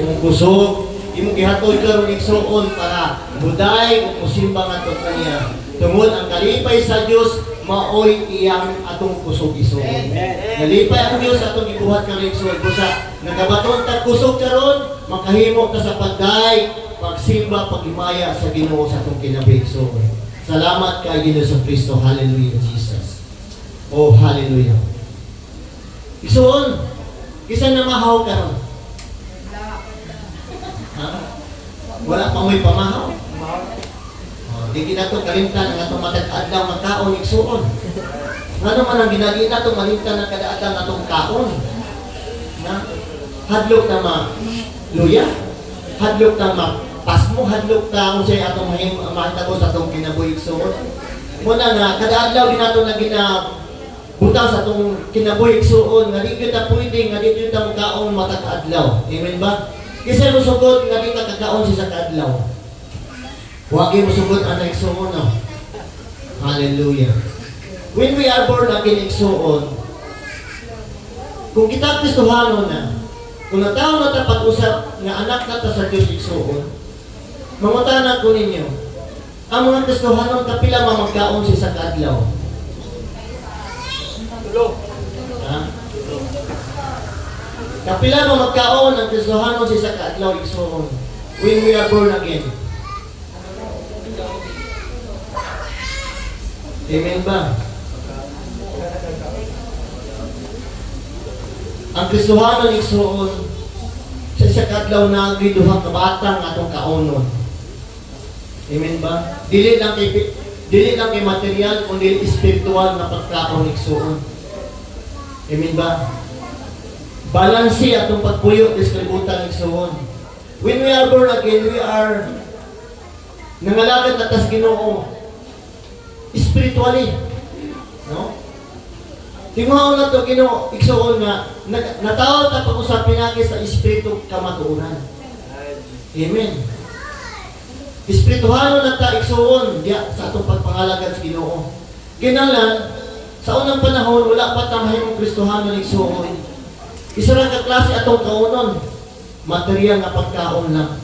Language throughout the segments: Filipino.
imong kusog, imong gihatod karon igsuon para buday ug musimba ngadto kaniya. Tungod ang kalipay sa Dios maoy iyang atong kusog isuon. Nalipay ang Dios atong gibuhat karon igsuon. Busa nagabaton ta kusog karon, makahimo ka sa pagday, pagsimba, pagimaya sa Ginoo sa atong kinabuhi igsuon. Salamat kay Ginoo Kristo. Hallelujah, Jesus. Oh, hallelujah. Igsuon, kisan na mahaw karon. Ha? Wala pa mo'y pamahaw. Di kita to kalimtan ang atong matag-adlaw magkaon igsuon. Ngano man ang ginagi nato malimtan ang kada-adlaw natong kaon. Na hadlok ta ma luya, hadlok ta ma pasmo, hadlok ta unsay atong mahitabo sa atong kinabuhi igsuon. Muna nga kada-adlaw ginato na butang sa atong kinabuhi igsuon nga di kita pwede nga di kita magkaon matag-adlaw. Amen ba? Kasi musugod nga di ka kakaon sa kadlaw. Huwag mo sugod ang igsuon na. Hallelujah. When we are born again igsuon, kung kita Kristohano na, kung nataon na tapat usap nga anak na ta sa Diyos igsuon, mamutanan ko ninyo, ang mga Kristohano kapila mamagkaon sa kadlaw. Ha? Kapila mamagkaon ang Kristohano sa kadlaw igsuon when we are born again. Amen ba? Ang Kristohano igsuon sa kadlaw na giduha ka batang atong kaonon. Amen ba? Dili lang kay material kundi espiritual na pagkaon igsuon. Amen ba? Balansi atong pagpuyo sa kalibutan igsuon. When we are born again, we are nangalagad na tas Ginoo spiritually, no? Tinguhaw na ito, Ginoo, igsuon nga, natawag na pag-usapin natin sa espiritu kamatuunan. Amen. Espirituhano na ta, igsuon, diya, sa atong pagpangalagad sa Ginoo. Kinalan, sa unang panahon, wala pa tamahimong Kristohano igsuon. Isa lang kaklase atong kaunon, material na pagkaon lang.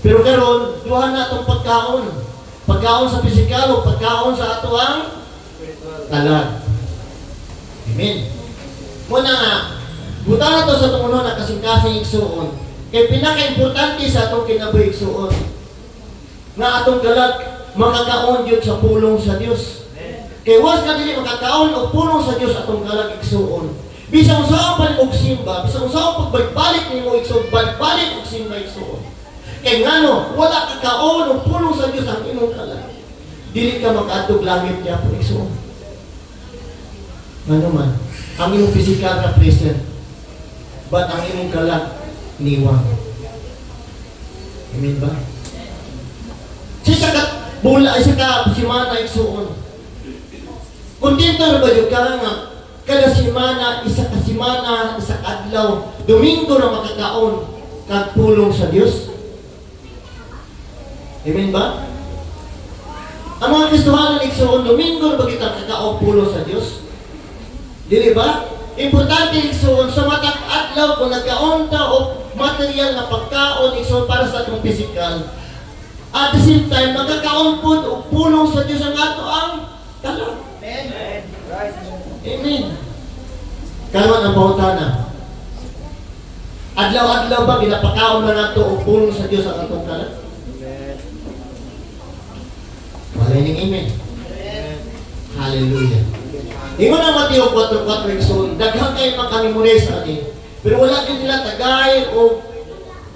Pero karon, duha na atong pagkaon. Pagkaon sa pisikal o pagkaon sa ato ang talag. Amen. Muna nga, buta na ito sa tumuno na kasing-kasing igsuon. Kaya pinaka-importante sa atong kinabuhi igsuon na atong galag makakaon yun sa pulong sa Diyos. Kaya was ka dili makakaon o pulong sa Diyos atong galag igsuon. Bisang usaw pa og simba, bisang usaw pagbalik nimo igsuon, balik og simba igsuon. Kaya nga no, wala ka kaon o pulong sa Diyos ang imong kalag. Dili ka makaadtog langit niya po igsuon. Ano man, ang imong physical na present, but ang imong kalag, niwang. Amen ba? Sa bula, isa ka simana igsuon. Kontento na ba yung ka nga, kada simana, isa ka simana, isa ka adlaw, Domingo na makakaon, kagpulong sa Diyos. Amen ba? Ang mga Kristohano igsuon, Domingo ba kita kakaon pulo sa Diyos? Dili ba? Importante igsuon sa matag adlaw kung nagkaon ta o material na pagkaon igsuon para sa atong physical. At the same time, magkakaon po o pulong sa Diyos ang ato ang kalag. Amen. Amen. Karon ang pahutana. Adlaw-adlaw ba ginapakaon na nato o pulong sa Diyos ang atong kalag? Maraming amen. Hallelujah. Ingon ang Mateo 4:4 igsoon, daghang kayo makamemorize ani. Pero wala din nila tagay o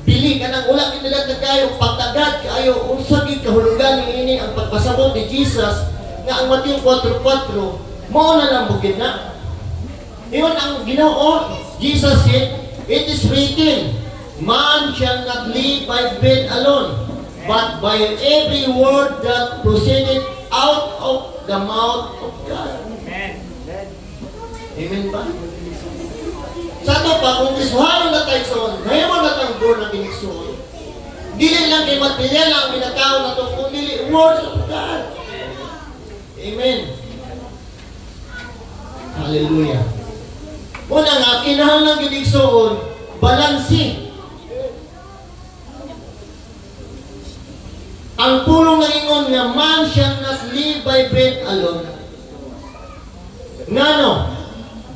bili kanang wala din nila tagay o pagtagad kaayo unsa gid kahulugan niini ang pagpasabot ni Jesus nga ang Mateo 4:4 mao na lang bukid na. Ingon ang Ginoo, Jesus said, it is written, man shall not live by bread alone, but by every word that proceeded out of the mouth of God. Amen ba? Sa ito pa, kung Kristohano na tayo soon, ngayon na tayong born na binigsoon, dili lang kay material ang minakaw na ito, kung dili words of God. Amen. Hallelujah. Una nga, kinahanglan binigsoon, balansi. ingon nga man shall not live by bread alone. Ngano?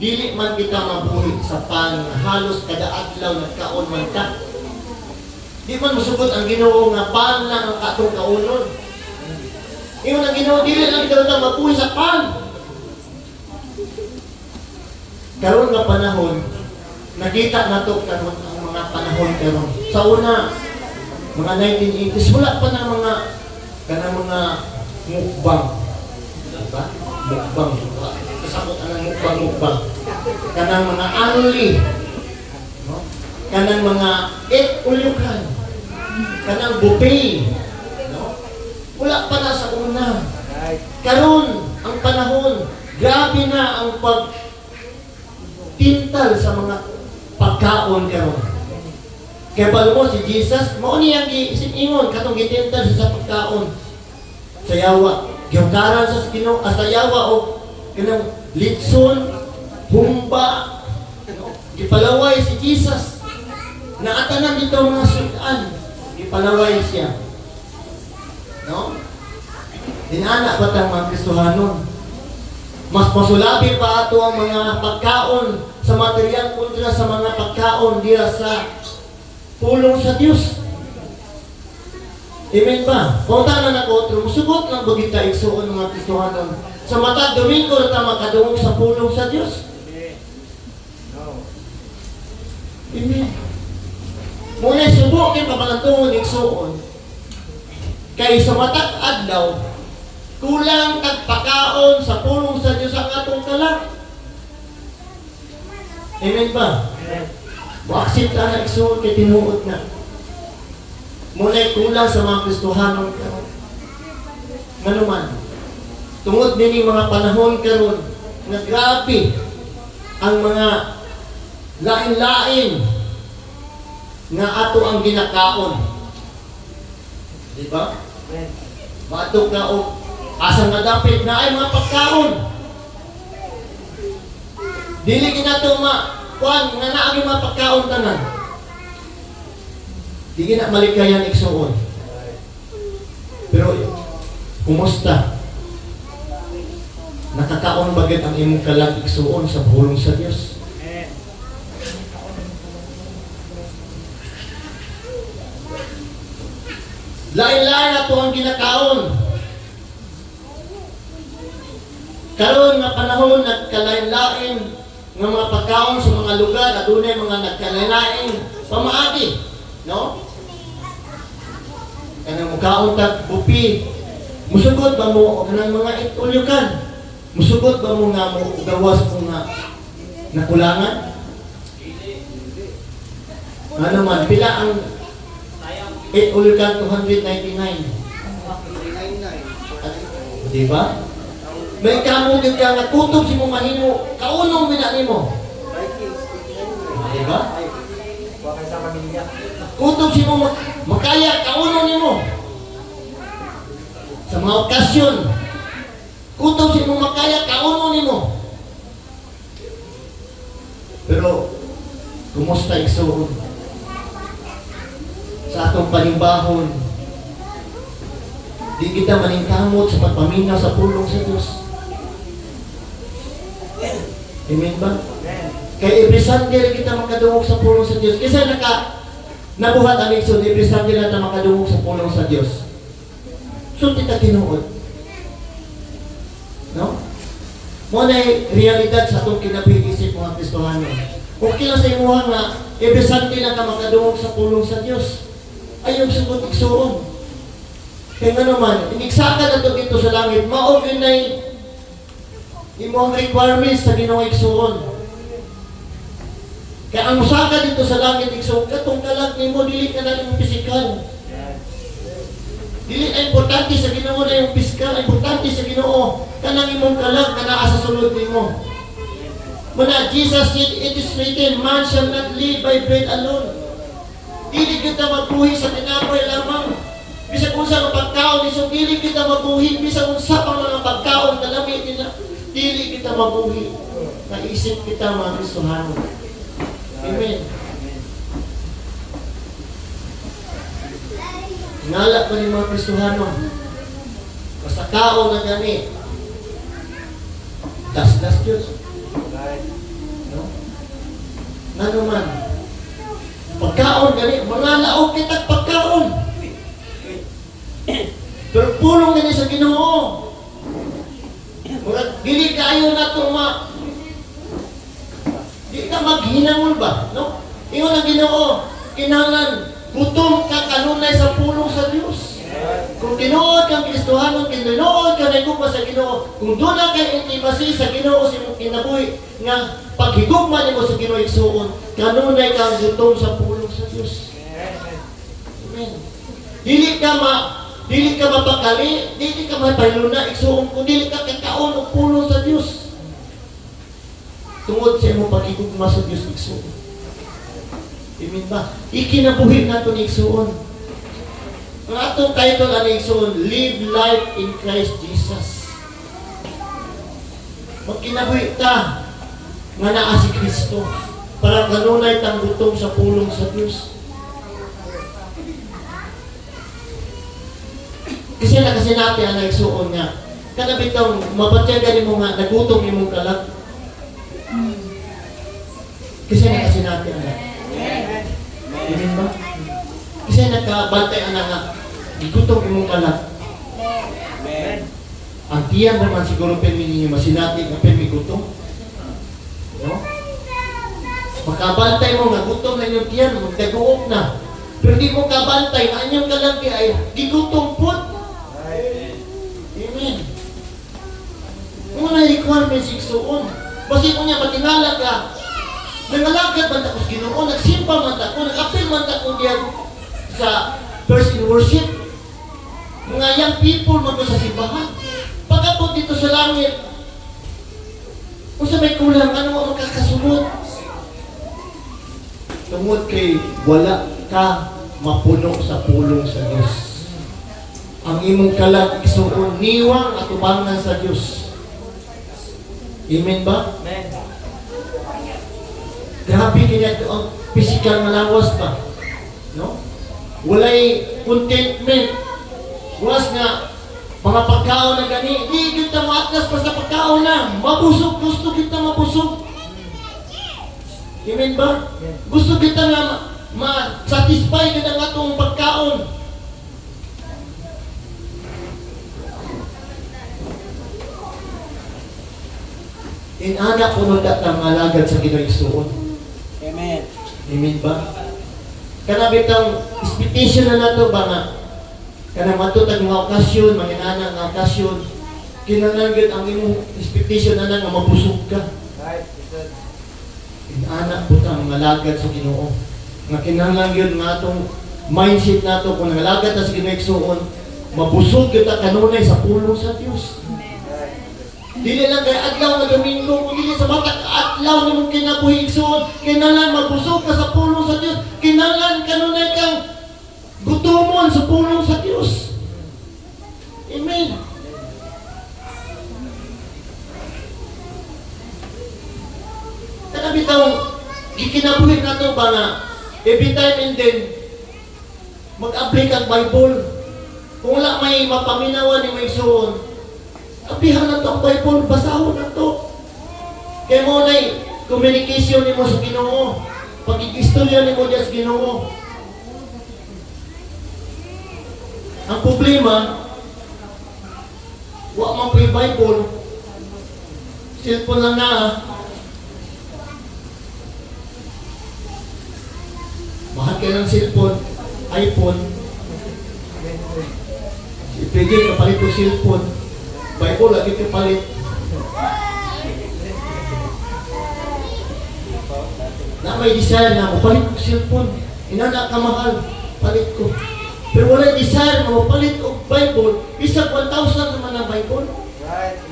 Dili man kita mabuhi sa pan nga halos kada adlaw nagkaon man ka. Di man musugot ang Ginoo nga pan lang ang katong kaunon. Ingon ang Ginoo dili lang kita mabuhi sa pan. Karon nga panahon, nakita nato karon ang mga panahon karon. Sa una, mga 1980s, wala pa na mga kanang mga mukbang. Diba? Mukbang. Kasabot ang mukbang. Kanang mga anli. No? Kanang mga ulyukan. Kanang buffet. No? Wala pa na sa una. Karon ang panahon, grabe na ang pagtintal sa mga pagkaon karon. Kaya pala mo si Jesus, mao niyang gisingon katong gitintal sa pagkaon. Sayawa, gihugaran sa Ginoo, sayawa o kanang litson, humba, gipalaway si Jesus. Naatanan dito mga sudan, gipalaway siya. No? Dinana ba tang mga Kristohanon? Mas masulabi pa ato ang mga pagkaon sa material kontra sa mga pagkaon diya sa pulong sa Diyos. Amen ba? Punta na nako, musugot ng bagita igsuon mga Kristohanon. Sa matag Domingo na ta makadungog sa pulong sa Diyos. Amen. Muna subok kay pabalantungon igsuon. Kay sa matag adlaw, kulang kag pagkaon sa pulong sa Diyos ang atong kalag. Amen ba? Amen. Baksit ka na igsuon kay tinuod na. Muna kulang sa mga Kristohanong karon. Nga naman, tungod din yung mga panahon karon na grabe ang mga lain-lain nga ato ang ginakaon. Di ba? Batok na o asang nadapit na ay mga pagkaon. Dili ginato kuan nga naa mga pagkaon tanan. Di gina malikayan igsuon. Pero kumusta? Nakakaon bagay ang imong kalag igsuon sa pulong sa Dios? Lain-lain ato ang ginakaon. Karon nga panahon nagkalain-lain nga mga pagkaon sa mga lugar, adunay mga nagkalain-lain pamaagi, no? Kanang mukaon tag bupi. Musugot ba mo kanang mga ulyukan? Musugot ba mo nga mo gawas mo nga nakulangan? Ano man, pila ang 8 ulyukan 299. Diba? May kamo din ka nga kutob si mo mahimo, kaunong binani mo. Diba? Kutob si mo makaya, kaunong ni mo. Sa mga okasyon, kutob si mo makaya, kaunong ni mo. Pero, kumusta igsuon? Sa atong panimbahon, di kita maningkamot sa pagpaminaw sa pulong sa Diyos. Amen ba? Kaya every Sunday kita makadungog sa pulong sa Diyos. Kasi nabuhat ang igsoon, every Sunday na makadungog sa pulong sa Diyos. So, kita tinuod. No? Muna realidad sa itong kinapig-isip mga Kristohano. Kung kila sa imuha nga, every Sunday na ka makadungog sa pulong sa Diyos, ayaw sugot igsoon. Kaya nga naman, inigsaka na ito dito sa langit, maogin na yung mga requirements sa Ginoong igsoon. Kaya ang musaka dito sa langit igsoon, katong kalag ni mo, dili ka na yung pisikal. Dili na importante sa Ginoo na yung pisikal, importante sa Ginoo, kanang imong kalag na naa sa sulod ni mo. Muna, Jesus said, it is written, man shall not live by bread alone. Dili kita mabuhi sa tinapay lamang. Bisa kung sa pagkaon, isang dili kita mabuhi. Bisa kung sa pang mga pagkaon, kalami nila, dili kita mabuhi. Naisip kita mga Kristohano. Amen. Ngalak pa rin mga Kristohano. Basta kaon na gani. Das Diyos. No? Ano man. Pagkaon gani, mga laog kitag pagkaon. Pero pulong gani sa Ginoo. Murag dili kayo na tuma. Di ka maghinangol ba? No? Ingon ang Ginoo, kinahanglan gutom ka kanunay sa pulong sa Dios. Kung tinuod kang Kristohanon, tinuod ka nagugma sa Ginoo, kung doon na kay intimacy sa Ginoo sa imong kinabuhi, nga paghigugma nimo sa Ginoo igsuon, kanunay kang gutom sa pulong sa Dios. Amen. Dili ka mapakali, dili ka mapahiluna igsuon, kung dili ka kakaon og pulong sa Dios. Tungod sa imong paghigugma sa Dios igsuon. Amen ba? Ikinabuhi nato ni igsuon. Ang atong title ani igsuon, Live Life in Christ Jesus. Magkinabuhi ta nga naa si Kristo para kanunay tang gutom sa pulong sa Dios. Kasi natin ang igsuon nga kada bitaw mapatyagan mo nga nagutom imong kalag. Kasi natin ang Amen ba? Kasi nakabantay anak nga, igutom imong kalat. Amen. Ang tiyan naman siguro ninyo masinati nga gutom. No? Makabantay mo nga gutom na inyong tiyan, magdaguok na. Pero di mo kabantay nga inyong kalat ay gigutom po. Amen. Muna requirements igsuon. Basi ko niya matingala ka. Nangalagad man ako sa Ginoo, nagsimpa man ako, nag-apil man ako diyan sa first in worship. Mga young people man sa simbahan. Pagkapot dito sa langit, kung sa may kulang, ano ang makakasunod? Tungod kay wala ka mapuno sa pulong sa Diyos. Ang imong kalag isuon niwang at ubangan sa Diyos. Amen ba? Amen. Grabe kanya ang physical malawas pa. No? Walay contentment. Was nga, mga pagkaon na gani, di kita maatlas pa sa pagkaon na. Mabusog, gusto kita mabusog. Amen ba? Gusto kita nga ma-satisfy ka ng atong pagkaon. Inanak ko nung datang alagad sa Ginoo. Amen. Amen ba? Kanabit ang expectation na nato ba nga kanang matutag mga okasyon, manginana nga okasyon, kinahanglan ang imong expectation na nga mabusog ka. Right. Anak po ta mga lagad sa Ginoo. Nga kinahanglan gyud nga atong mindset nato kung nalagad ta sa Ginoo igsuon, mabusog gyud ta kanunay sa pulong sa Dios. Dili lang kay adlaw nga Domingo, kung dili sa matag adlaw nimong kinabuhi igsuon, kinahanglan mabusog ka sa pulong sa Dios. Kinahanglan kanunay kang gutomon sa pulong sa Dios. Amen. Kada bitaw gikinabuhi nato ba nga every time and then mag-apply kang Bible. Kung wala may mapaminawan ni may igsuon, apihan na to ang Bible, basahon na to. Kaya mo na communication ni mo sa Ginoo. Pag-istorya ni mo sa Ginoo. Ang problema, wa man po yung Bible, cellphone lang na. Mahal kayo ng cellphone, iPhone. Si PJ kapalit yung cellphone. Bible lagi kapalit. Na may desire na mapalit ko cellphone. Inana ka mahal, palit ko. Pero wala desire na mapalit ko Bible. Isang 1,000 naman ang Bible.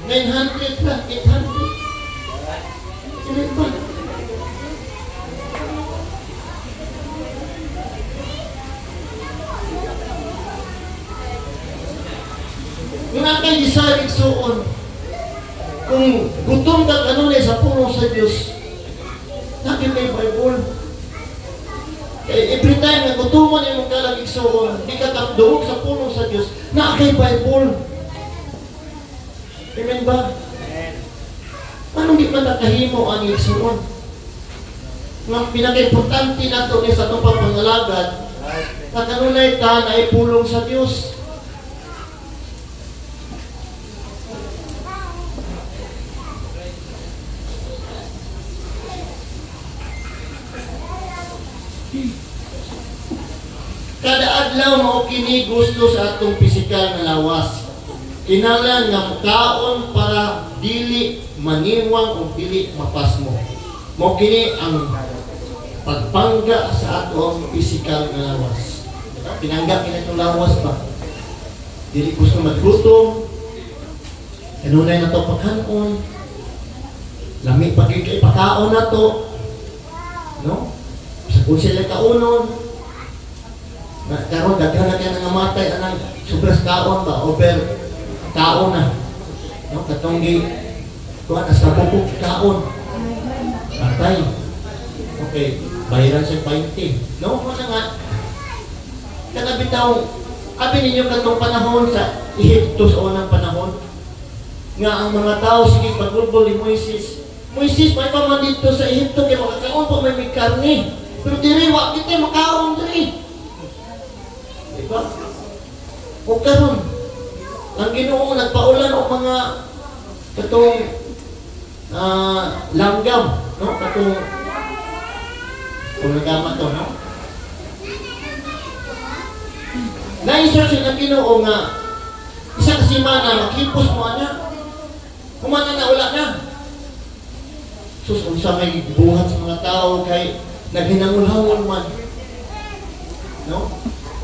900 lang, 800. Hindi ba? Kung natin desire igsuon, kung gutom ka kanunay sa pulong sa Diyos, natin may Bible. Every time na gutuman yung kalang igsuon, di ka takdoog sa pulong sa Diyos, na kay Bible. Amen ba? Anong di man nakahimo ang igsuon? Nga pinaka-importante nato ni sa itong pagpangalagad na kanunay ta na ipulong sa Diyos. Kada adlaw mao kini gusto sa atong pisikal na lawas. Kinahanglan nga mukaon para dili maniwang o dili mapasmo. Mao kini ang pagpangga sa atong pisikal na lawas. Pinangga kini itong lawas ba? Dili gusto maglutom. Kanunay na to pagkanon. Lami pagkikay pagkaon na to. No? Sa kung sila kaunon, karon daghan na kaya nangamatay anang super kaon ba over kaon na, no, katong gi kuan sa pupuk kaon patay. Okay, bayaran sa 20, no, mo na nga kana bitaw abi ninyo katong panahon sa Ehipto sa unang panahon nga ang mga tao sige pagbulbol ni Moises may paman dito sa Ehipto kay makakaon pa may karne pero diri wa kita makaon diri. Diba? O karon, ang Ginoo nagpaulan o mga katong langgam, no? Katong kung nagama to, no? Na-instruction ng Ginoo nga isa ka simana, maghipos mo na. Kumana na wala na. Sus, unsa may buhat sa mga tao kay naghinangulhawon man. No?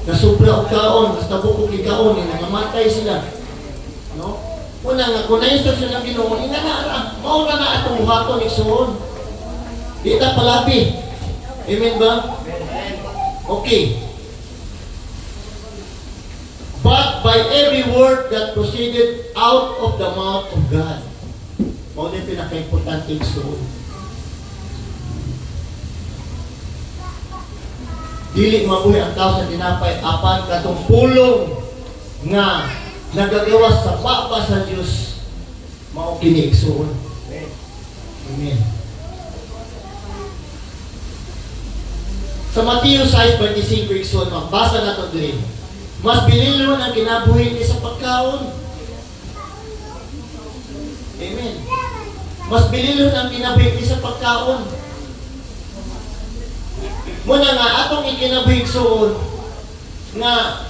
Nasubra og kaon, basta bukog ikaon, nangamatay sila. No? Una nga, kung na-instruction ng Ginoo, mauna na atong buhaton igsuon. Di ta palabi. Amen ba? Okay. But by every word that proceeded out of the mouth of God. Mao din pinaka-importante igsuon. Dili mabuhi ang tao sa tinapay apan katong pulong nga nagagawas sa papa sa Dios mao kini igsuon. Amen. Sa Mateo 6:25 igsuon magbasa nato diri. Mas bililon ang kinabuhi ni sa pagkaon. Amen. Mas bililon ang kinabuhi ni sa pagkaon. Muna nga, atong ikinabuhig suon nga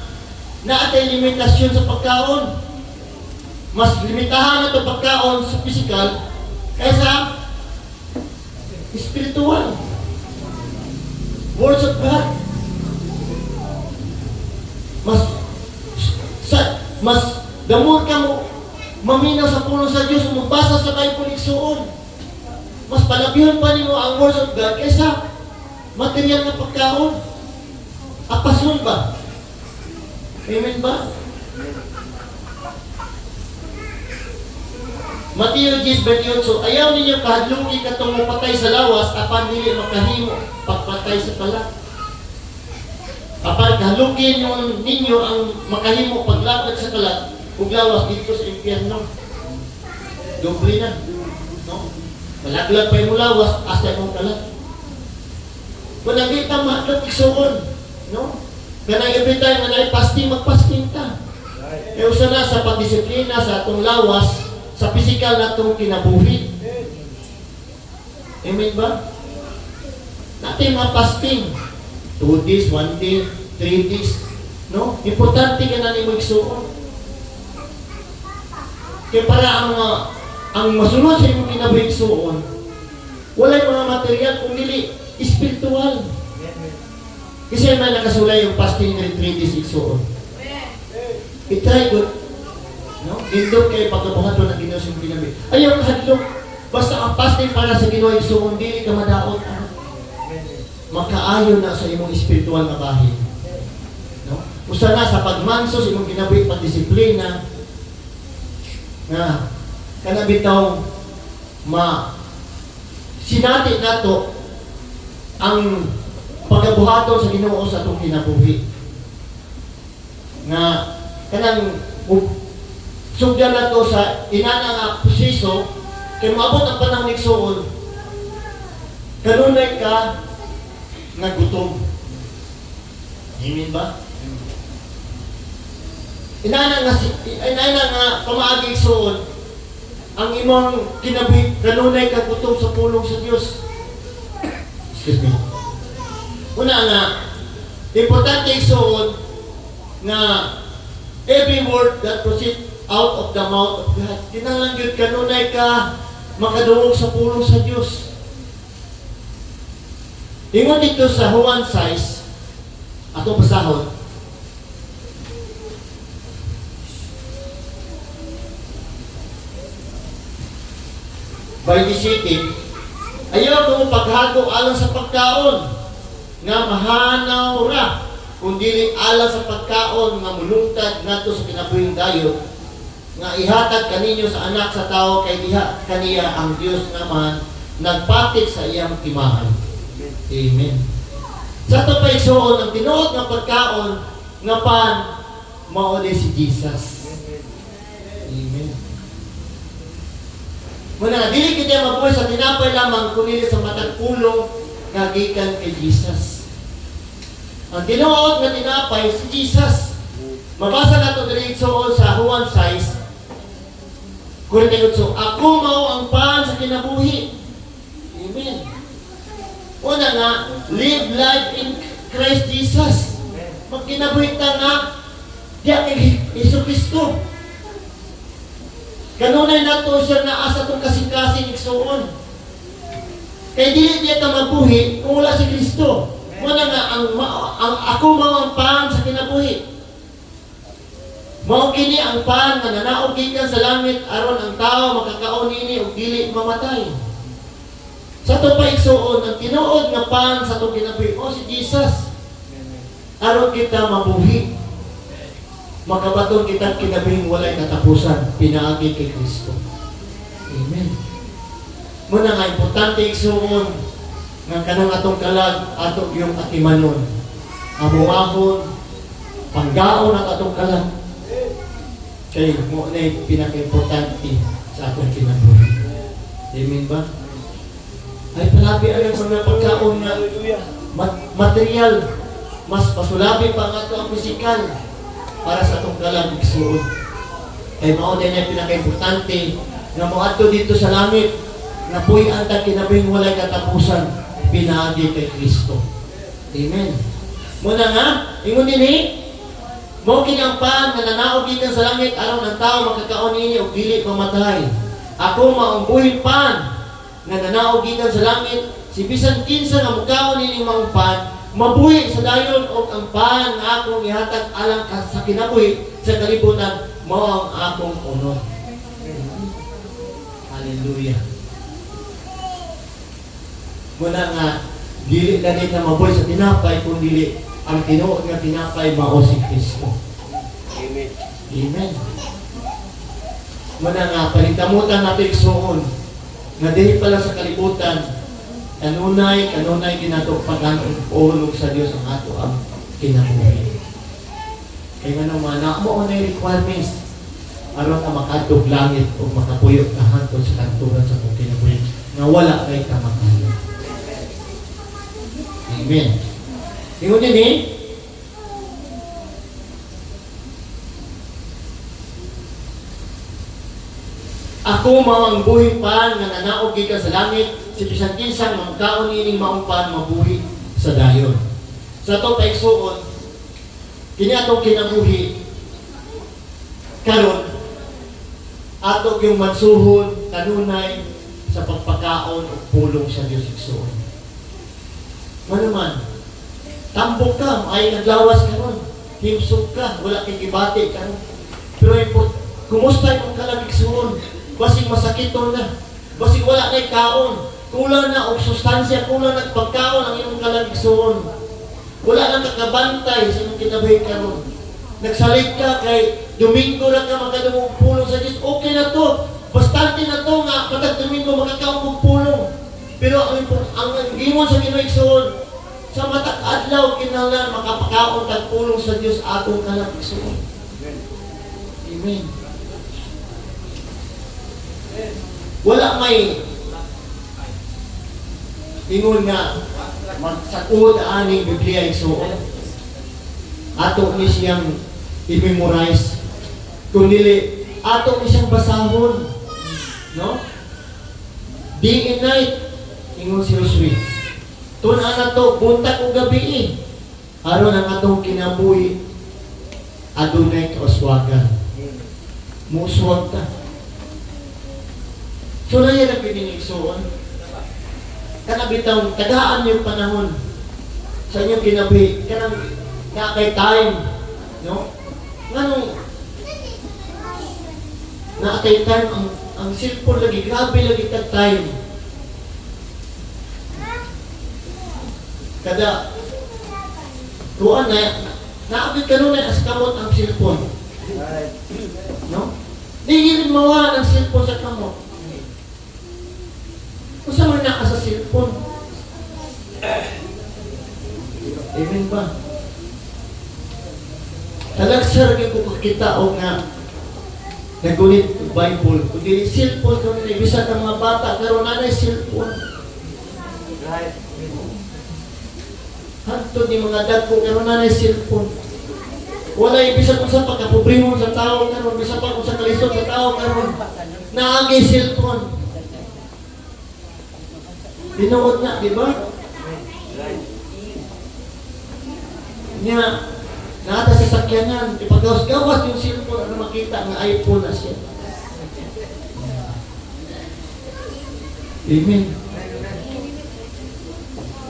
naatay limitasyon sa pagkaon. Mas limitahan na ito pagkaon sa physical kaysa spiritual. Words of God. Mas damol ka mo maminaw sa puno sa Diyos magbasa sa Bible igsuon. Mas palabihan pa nimo ang words of God kaysa material na pagkaon. Apason ba? Amen ba? Mateo 10:28, ayaw ninyo kahadlungi katong mapatay sa lawas apan dili makahimo pagpatay sa kalat. Apan kahadlungin ninyo ang makahimo paglapad sa kalat ug lawas dito sa impyerno. Doble na. No? Malaglag pa yung lawas hasta yung kalat. Kung nakita maadlot igsuon, no? Kanang every time na fasting, mag-fasting ta. E usa na sa pagdisiplina sa atong lawas, sa physical na itong kinabuhi. Amen ba? Natin fasting. 2 days, 1 day, 3 days. No? Importante ka na ni mo igsuon. Kaya para ang masunod sa imong kinabuhi igsuon, walay mga material kung dili spiritual. Kasi may nakasulay yung fasting retreat is igsuon. I-try good. No? Dindog kayo pagkabuhato ng Ginoo sa kinabuhi. Ayaw hadlok. Basta ang fasting para sa Ginoo igsuon, dili ka madaot. Makaayon na sa imong spiritual na bahin. No? Usa na sa pagmanso sa imong kinabuhi pagdisiplina nga kana bitaw sinati nato ang pagkabuhaton sa Ginoo sa atong kinabuhi. Nga kanang sugdan na to sa inana nga posiso, kay maabot ang panahon igsuon, kanunay ka nga gutom. Amen ba? Inana nga pamaagi igsuon, ang imong kinabuhi, kanunay ka gutom sa pulong sa Dios. Excuse me. Una nga, importante igsuon nga every word that proceed out of the mouth of God, kinahanglan gyud kanunay ka makadungog sa pulong sa Dios. Ingon dito sa Juan 6, ato basahon. By the city, ayaw kung paghago alang sa pagkaon nga mahanaw ra, kundi alang sa pagkaon nga mulungtad nato sa kinabuhing dayon nga ihatag kaninyo sa anak sa tao kay diha kaniya ang Dios naman nagpatik sa iyang timahan. Amen. Sa ito pa igsuon, ang tinuod nga pagkaon nga pan mao si Jesus. Amen. Muna, dili kita mabuhay sa tinapay lamang kundi sa matag pulong nga gikan kay Jesus. Ang tinuod nga tinapay si Jesus. Mabasa nato diri igsuon sa Juan 6. So, ako mao ang pan sa kinabuhi. Amen. Una nga, live life in Christ Jesus. Magkinabuhi ta nga diya kay Hesus Kristo. Kanunay nato siya na asa tong kasing-kasing igsuon. Kay dili diya ta mabuhi kung wala si Kristo. Una nga ang ako mao ang pan sa kinabuhi. Mao kini ang pan nga nanaog gikan sa langit aron ang tao makakaon nini ug dili mamatay. Sa to pa igsuon ang tinuod nga pan sa tong kinabuhi o si Jesus. Aron kita mabuhi. Makabaton kita kinabuhing walay katapusan pinaagi kay Kristo. Amen. Muna nga importante igsuon nga kanang atong kalag ato yung atimanon. Amuahon panggaon ang atong kalag. Kaya mo na yung pinaka-importante sa atong kinabuhi. Amen ba? Ay palabi ang mga pagkaon na material, mas pasulabi pa nga ito ang pisikal para sa atong kalag igsuon. Kaya mao din yung pinaka-importante na mo ato dito sa langit na puy ang kinabuhing walay katapusan pinaagi kay Kristo. Amen. Muna nga, ingon din mao kini ang pan nga nanaog gikan sa langit aron ang tao makakaon nini ug dili mamatay. Ako mao ang buhing pan nga nanaog gikan sa langit, si bisan kinsa nga mukaon nini maong pan, mabuhi sa dayon og ang pan nga akong ihatag alang sa kinabuhi sa kalibutan mao ang akong unod. Hallelujah. Muna nga dili na din na mabuhi sa tinapay kung dili ang tinuod nga tinapay mao si Kristo. Amen. Amen. Muna nga, palitamutan natin igsuon na dili pala sa kalibutan, kanunay ginatugpagan o ulog sa Dios ang ato ang kinabuhi. Kaya nga naman, mo na requirements aron ka makadtog langit o makapuyok ka hangtod sa kanturan sa kong kinabuhi nga wala kay kamakayan. Amen. Tingnan niyo ni, ako mao ang buhing pan nga nanaog gikan sa langit, si bisan kinsang magkaon nining maong pan mabuhi sa dayon. Sa to paigsuon, kini atong kinabuhi karon ato yung mansuhon kanunay sa pagpakaon o pulong sa Dios igsuon. Manuman, tambok ka, ay naglawas ka ron. Himsog ka, wala kang ibati ka ron. Pero kumusta yung kalabigsuon? Basig masakit na. Basig wala na kaon. Kulang na o sustansya, kulang na pagkaon ang iyong kalabigsuon. Wala nang kakabantay sa iyong kinabuhi ka ron. Nagsalig ka kay Domingo na ka magkadumong pulong sa Diyos. Okay na to. Bastante na to nga, patag Domingo magkakaon mong pulong. Pero ang gimon sa kinabuhi sa matag adlaw kinahanglan makapakaon kag pulong sa Dios atong kalabigsuon. Amen. Wala may ingon nga magsakod aning Biblia igsuon. Ato ni siyang i-memorize. Kung dili ato ni siyang basahon. No? Day and night ingon si Josué. Tun-an na to buntag ug gabi. Aron ang atong kinabuhi adunay kauswagan. Muswag ta. So na yan ang pininigsoon. Kanabitaw, tagaan yung panahon sa inyong kinabi. Kanang nakay time. No? Nganong nakay time ang cellphone lagi. Grabe lagi tag time. Kada tuan na naabit ka nun na askamot ang cellphone. No? Di rin mawala ng cellphone sa kamot. Kung saan mo naka sa cellphone? Amen ba? Talagsar ko kakita o nga nagunit ng Bible. Kung di cellphone kung di bisa ng mga bata, pero nanay cellphone. Hanto ni mga dagko, pero nanay cellphone. Wala ibisa kung sa pagkapobrimo sa tao karon, bisa pa kung sa kalisod sa tao karon. Naagay cellphone. Binuod na, di ba? Nya, nata sa sakyanan, ipagawas-gawas yung cellphone, ano makita ng iPhone na siya. Amen.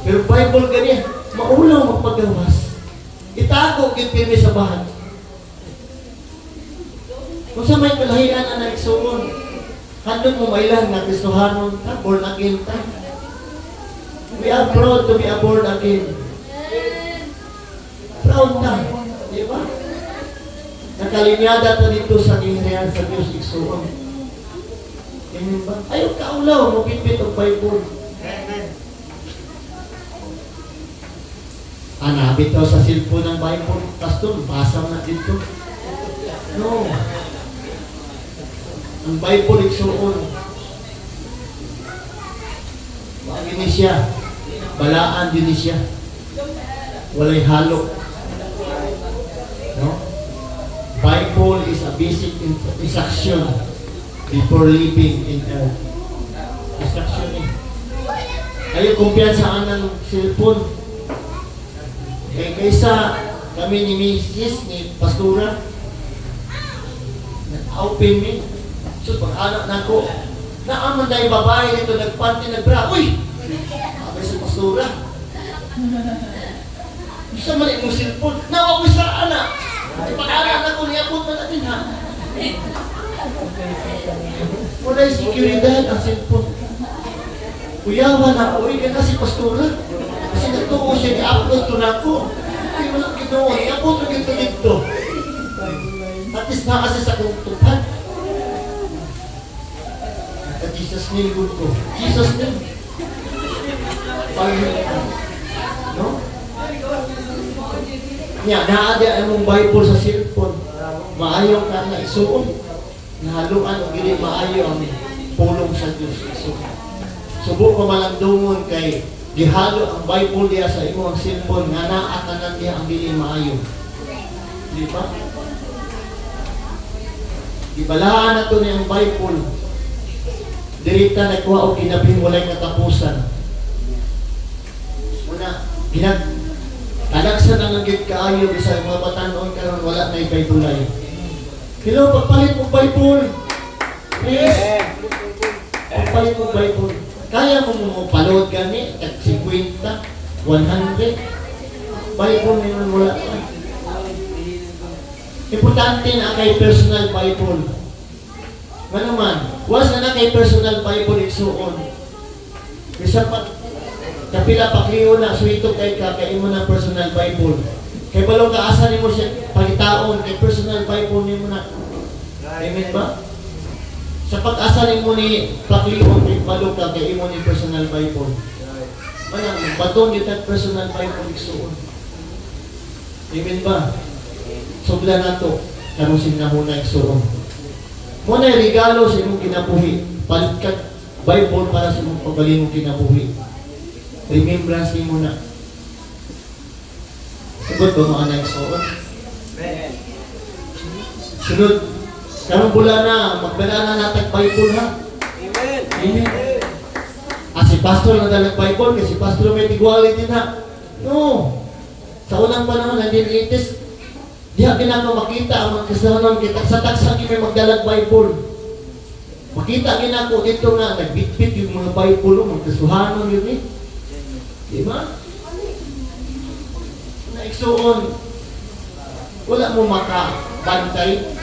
Pero Bible ganyan, maulaw magpagawas. Itago yung pirmi sa bahan. Kung sa may kalahian na naigsuon, handon mo mailan na Kristohanon ta, born again ta. We are proud to be a born again. Proud na. Di ba? Nakalinyada ta dito sa kinharian sa Diyos igsuon. Amen ba? Ayaw kaulaw, mapipit ang Bible. Hanapit daw sa cellphone ng Bible. Pastor, basa na dito. No. Ang Bible igsuon. Wagi ni siya. Balaan din siya. Walay halo. No? Bible is a basic instruction before living in earth. Instruction eh. Ayaw kumpiyansaan ng cellphone. Kaysa kami ni Mrs. ni Pastora, nag-open me. So, pag-anak na ko, naaman dahil babae nito, nagpanty, nagbra. Uy! Abay sa Pastora. Gusto man yung cellphone. Nawa ko sa anak. Pag-anak na ko, niyabot na natin ha. Wala yung seguridad ang cellphone. Kuyawa na, uy, ka na si Pastora. Kasi nagtuo siya, ni-upload to na ko. Hindi mo lang ginawa, i-upload na dito. At least na kasi sa kungtupan. At Jesus name good ko. Jesus name. No? Nya, naadya ang mong Bible sa cellphone. Maayaw ka na isuon. Nahaluan o gili maayaw ang pulong sa Diyos. Subok ko malandungon kay gihalo ang Bible diya sa imo ang cellphone nga naatanan diya ang dili maayo. Di ba? Gibalaan na to niya ang Bible. Dirita nagkuha o ginabing walay katapusan. Una, talagsan ang naging kaayo bisa mga batanon karon wala na ibay-bulay. Hello, pagpalit mo Bible. Please. Pagpalit mo Bible. Kaya mo paload gani, tag 50, 100. Bible ngayon wala pa. Importante na kay personal Bible. Nga naman, was na kay personal Bible igsuon. Bisa pa, kapila pakliyo na, suwito kay mo ng personal Bible. Kay balong kaasa ni mo siya pagitaon, kay personal Bible ni mo na. Amen ba? Sa pag-asa ni mo ni pakliyo, kay balong ka, kay mo ni personal Bible. Manang, batong dito personal Bible igsuon. Amen ba? Sobla na to, kanusin na muna igsuon. Muna regalo sa imong kinabuhi. palit ka Bible para sa mong pagaling mo kinabuhi. Remembrance ni mo na. Sagot ba mga nagsuon? Sunod, karong bula na, magdala na natin Bible ha? Amen. Amen. Si pastor na dalag Bible, kasi pastor may tigwali din ha. No. Sa unang panahon, 1980s, diha ginagawa makita ang mga kasalanan kita. Sa taksang may magdalag Bible. Makita ginagawa dito nga, nagbitbit yung mga Bible, mga kasuhanon yun eh. Diba? Naiksuon, wala mo makabantay.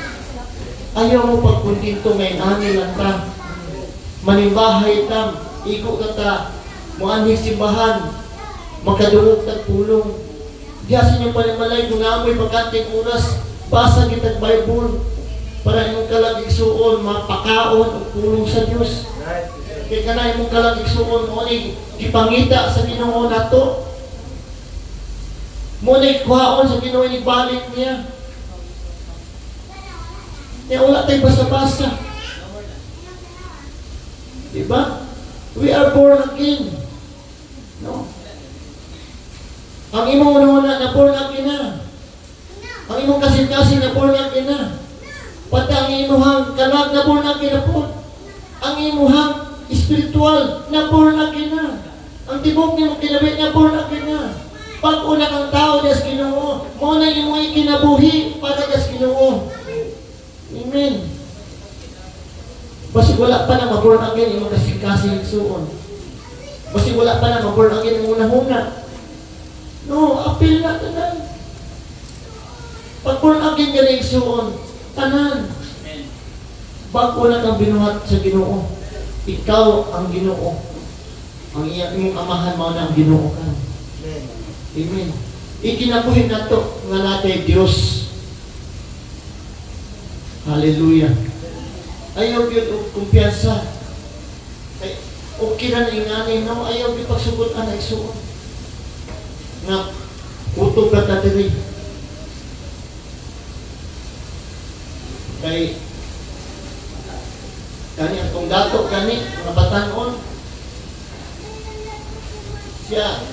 Ayaw mo pagkundinto ngayon, ani lang ka. Manimbahay tam, iko ka ta, muanhig simbahan, magkadungog tag pulong. Diyasin yung panimalay, kung amoy pagkanting oras, basa kitag Bible, para imong kalagigsuon, mapakaon o pulong sa Diyos. Kaya ka na imong kalagigsuon, mo ni ipangita sa Ginoo nato. Mo ni kuhaon sa Ginoo ni balik niya. Kaya wala tayo basa-basa. Diba? We are born again. No? Ang imong una na born again na. Ang imong kasing-kasing na born again na. Pati ang imuhang kanag na born again na po. Ang imuhang spiritual na born again na. Ang tibok niyo kinabit na born again na. Pag una kang tao des Ginoo, mo na imong kinabuhi para des Ginoo. Amen. Basi wala pa na ma-born again imong kasing-kasing suon. Basi wala pa na ma-born again ang una-una. No, apil na tanan. Pag born again ka na igsuon, tanan. Bago na kang binuhat sa Ginoo, ikaw ang Ginoo. Ang imong amahan mo na ang Ginoo ka. Amen. Ikinabuhin na to nga natin Diyos. Hallelujah. Ayaw yun o kumpiyansa. Ay, okay na ingani, no? Ayaw yun pagsugot na igsuon. Nga, utog ka tatiri. Kay, kani ang kong dato, kani, mga batanon, siya,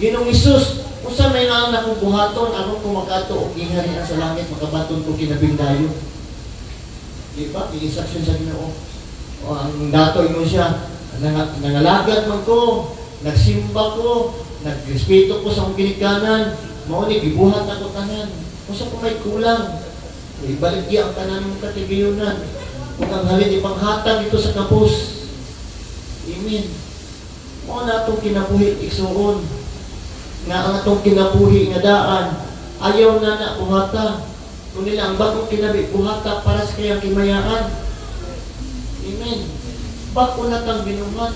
Ginong Isus, kung saan may nga akong buhaton, anong kumakato o gingarihan sa langit, makabaton ko kinabing dayo. Diba? I-instruction sa Ginoo. O ang dato mo siya, nangalagad man ko, nagsimba ko, nagrespeto ko sa akong ginikanan, maunig, ibuhat ako tanan. Kung saan ko may kulang, ibaligya ang tanan mong katigayunan. Kung ang halin ipanghatag ito sa kapos. Amen. Mo na itong kinabuhi, iksuon. Nga ang itong kinabuhi nga daan, ayaw na na buhata. Kung nila ang bagong kinabi, buhata para sa kayang kimayaan. Amen. Bako na tang binuhan.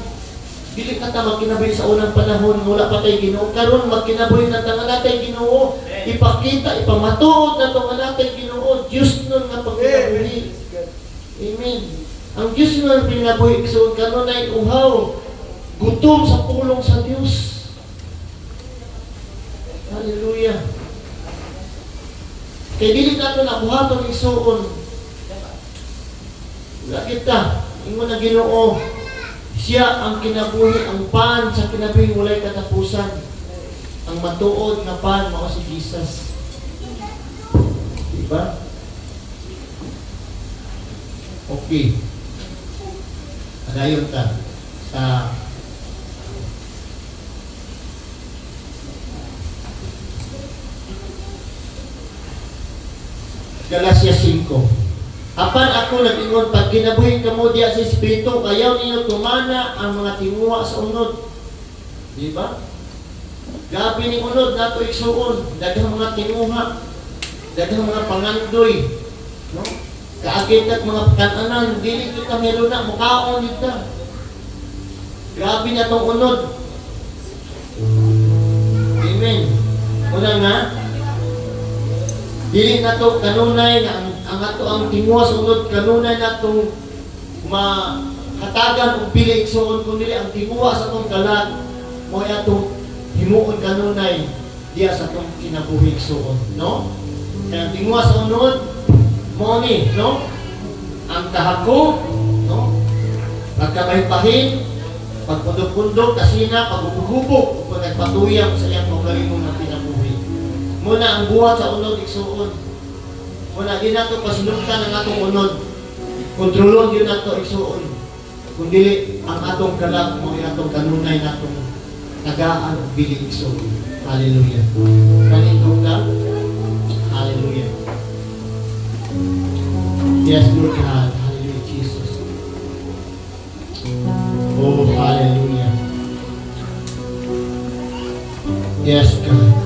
Dili ka ta magkinabuhi sa unang panahon, wala pa tayo Ginoo. Karon magkinabuhi na tanga natin Ginoo. Ipakita, ipamatuod na tanga natin Ginoo. Diyos nun nga pagkinabuhi. Amen. Ang Diyos nun ang pinabuhi, so kanon ay uhaw. Gutom sa pulong sa Diyos. Hallelujah. Kaya dili nato na buhaton ng isuon. Wala kita, ingo na Ginoo. Siya ang kinabuhi, ang pan sa kinabuhi walay katapusan. Ang matuod na pan mao si Jesus. Diba? Okay. Adayon ta sa Galatia 5. Apan ako nag-ingon, pag kinabuhin ka mo diya sa Espiritu, kayaw ninyo tumana ang mga tinguha sa unod. Diba? Gabi ni unod, nato iksuon, daghang mga tinguha, daghang mga pangandoy, no? Kaagit at mga kananan, dili kita meron na, mukhaon dito. Grabe na itong unod. Amen. Una nga, dili na to kanunay na ang ato ang tinguha sa unod, kanunay na itong mahatagan o pili iksuon, kung dili ang tinguha sa itong kalag, mo itong himuon kanunay diya sa itong kinabuhi iksuon, no? Kaya ang tinguha sa unod, mo ni, no? Ang kahako, no? Pagkabahin-bahin, pagpundok-pundok, kasina, pagubog-ubog, kung nagpatuyang sa iyang magalingon na pinabuhi. Muna ang buhat sa unod, igsuon. Muna, di nato pasinuntan ang atong unod. Kontrolon yun nato, igsuon. Kung dili, ang atong kalag mo, ang atong kanunay natong tagaan, bilig igsuon. Hallelujah. Kanitong lang. Hallelujah. Yes, Lord God. Hallelujah, Jesus. Oh, hallelujah. Yes, God.